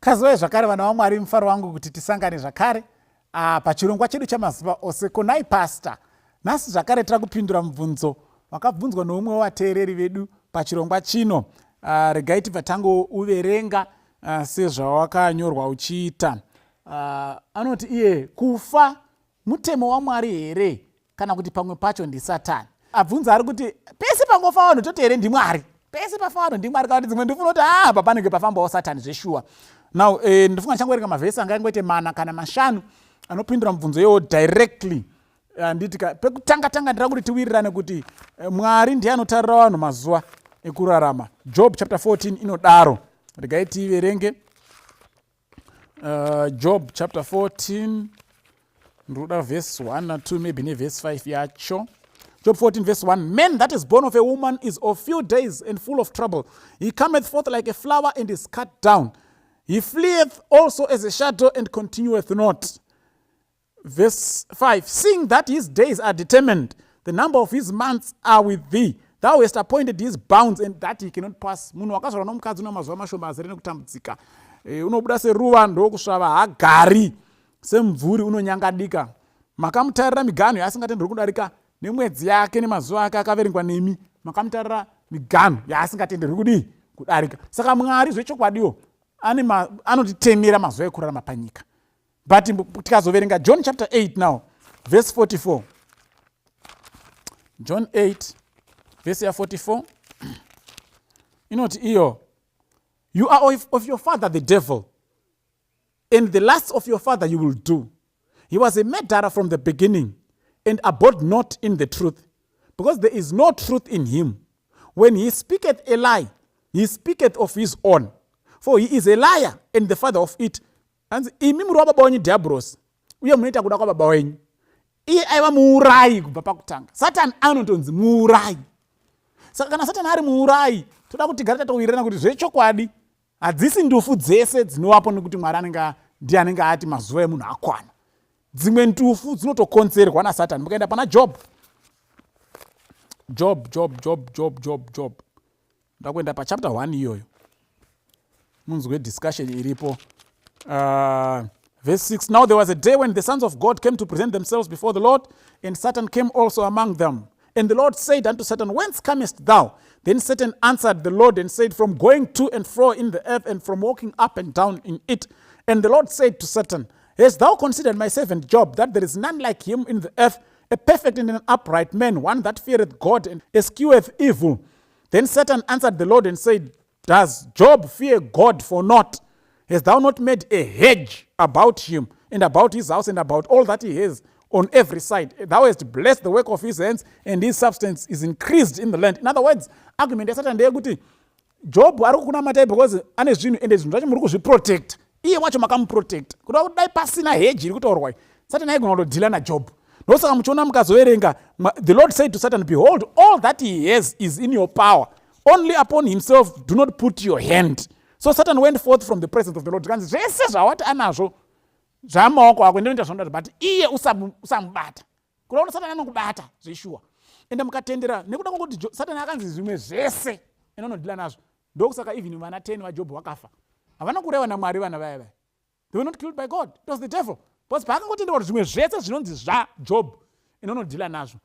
Kazoi zvakare vana vaMwari, mufaro wangu kuti tisangane zvakare pachirongwa chedu chamazuva ose. Konai pastor, nhasi zvakare tiri kupindura mubvunzo wakabvunzwa noumwe wavateereri vedu pachirongwa chino. Regai tibva tangouverenga sezvawakanyorwa uchiita. Anoti iye, kufa mutemo waMwari here kana kuti pamwe pacho ndisatani? Abvunza ari kuti pese pangofa vanhu toti here ndiMwari, pese pafa vanhu ndiMwari, kana kuti dzimwe ndifunoti apa panenge pafambawo satani zveshuwa. Now ndifunga changoverenga mavhesi anga angoite 4 kana 5 anopindura mubvunzo iwowo directly. Nditika pekutanga ndira kuti tiwirirane kuti Mwari ndiye anotarira vanhu mazuva ekurarama. Job chapter 14 inodaro. Regai tiverenge Job chapter 14 ndoda verse 1 na 2 maybe ne verse 5 yacho. Job 14 verse 1, man that is born of a woman is of few days and full of trouble. He cometh forth like a flower and is cut down. He fleeth also as a shadow and continueth not. Verse 5, seeing that his days are determined, the number of his months are with thee. Thou hast appointed his bounds and that he cannot pass. Munhu wakazvarwa nomukadzi una mazuva mashoma azere nekutambudzika. Unobuda seruva ndokusvava, hagari semvuri, unonyangadika. Makamutarira miganhu yaasingatendi kudarika nemwedzi yake nemazuva ake akaverengwa nemi. Makamutarira miganhu yaasingatenderwi kudii kudarika. Saka Mwari zvechokwadiwo anotitemera mazuva ekurarama panyika. But tikazoverenga John chapter 8 now verse 44. John 8 verse 44 inoti iyo, you are of your father the devil, and the lusts of your father you will do. He was a murderer from the beginning and abode not in the truth, because there is no truth in him. When he speaketh a lie, he speaketh of his own, for he is a liar and the father of it. And imi muri wababa wenyu diablos, uye munoita kuda kwababa wenyu. Iye aiva muurayi kubva pakutanga. Satani anotonzi muurayi. Saka kana Satani ari muurayi, toda kuti tigare tatowirirana kuti zvechokwadi hadzisi ndufu dzese dzinowapo nekuti Mwari ndiye anenge ati mazuva emunhu akwana. Dzimwe ndufu dzinotokonzerwa naSatani. Mukaenda pana Job. Ndakuenda pa chapter 1 iyoyo. Munzwe discussion iripo. Verse 6, now there was a day when the sons of God came to present themselves before the Lord, and Satan came also among them. And the Lord said unto Satan, whence comest thou? Then Satan answered the Lord and said, from going to and fro in the earth, and from walking up and down in it. And the Lord said to Satan, hast thou considered my servant Job, that there is none like him in the earth, a perfect and an upright man, one that feareth God and escheweth evil? Then Satan answered the Lord and said, does Job fear God for naught? Hast thou not made a hedge about him, and about his house, and about all that he has on every side? Thou hast blessed the work of his hands, and his substance is increased in the land. In other words, argument ya Satan ndeyekuti Job ari kunamatai because ane zvinhu ende zvinhu zvacho muri kuzviprotect. Iye wacho makamuprotect. Kuda kuti dai pasina hedge iri kutaurwa, Satan aigona kutodhila naJob. Ndosaka muchiona mukazoverenga, the Lord said to Satan, behold, all that he has is in your power. Only upon himself do not put your hand. So Satan went forth from the presence of the Lord. Zvese zvawati anazvo zvamaoko ako ndinoita zvonda, but iye usamubata. Kuda kuti Satan anokubata zveshuwa. Ende mukatendera nekuda kwokuti Satan akanzi zvimwe zvese inonodhila nazvo. Ndokusaka even vana 10 vaJob vakafa. Havana kureva naMwari vana vaya vaya. They were not killed by God. It was the devil. Because paakangotenda kuti zvimwe zvese zvinonzi zvaJob inonodhila nazvo.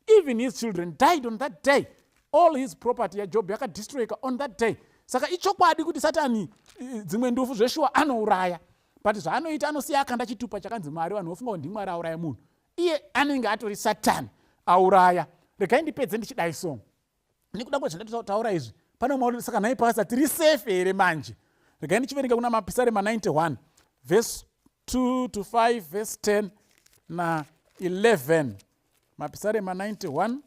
Even his children died on that day. All his property yaJob yakadestroyeka on that day. Saka ichokwadi kuti Satani dzimwe ndufu zveshuwa anouraya, but zvaanoita anosiya akanda chitupa chakanzi Mwari, vanhu vofunga kuti ndiMwari auraya munhu. Iye anenge atori Satani auraya. Regai ndipedze ndichidai song. Nekuda kwezvandatotaura izvi, pane mumwe saka nhai pasa tiri safe here manje. Regai ndichiverenga kuna mapisarema 91 verse 2 to 5 verse 10 na 11. Mapisarema 91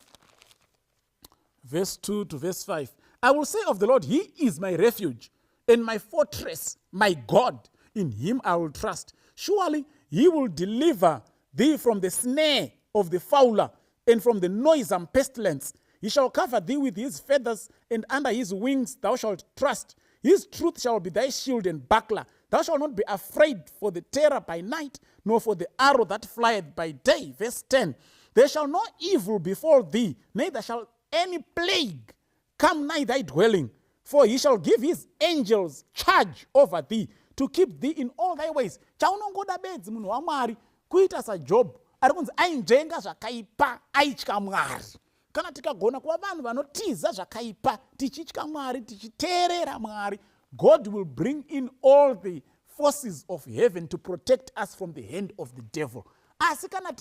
verse 2 to verse 5. I will say of the Lord, he is my refuge and my fortress, my God. In him I will trust. Surely he will deliver thee from the snare of the fowler and from the noisome pestilence. He shall cover thee with his feathers, and under his wings thou shalt trust. His truth shall be thy shield and buckler. Thou shalt not be afraid for the terror by night, nor for the arrow that flieth by day. Verse 10. There shall no evil befall thee, neither shall any plague come nigh thy dwelling. For he shall give his angels charge over thee, to keep thee in all thy ways. Chaunongoda bedzi munhu waMwari kuita saJob ari kunzi ainzvenga zvakaipa aitya Mwari. Kana tikagona kuva vanhu vanotiza zvakaipa tichitya Mwari tichiteerera Mwari, God will bring in all the forces of heaven to protect us from the hand of the devil. Asi kana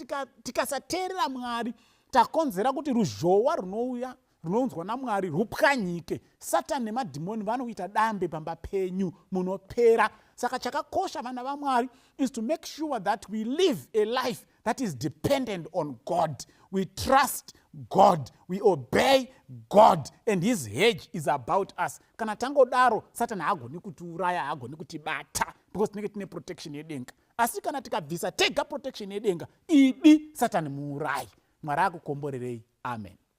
tikasateerera Mwari takonzera kuti ruzhowa runouya runounzwa naMwari rupwanyike. Satani nemadhimoni vanoita dambe pamba penyu munopera. Saka chakakosha vana vaMwari is to make sure that we live a life that is dependent on God. We trust God, we obey God, and his hedge is about us. Kana tangodaro Satani hagoni kutiuraya, hagoni kutibata, because tinenge tine protection yedenga. Asi kana tikabvisa tega protection yedenga, idi Satani muurai. Mwari akukomborerei. Amen.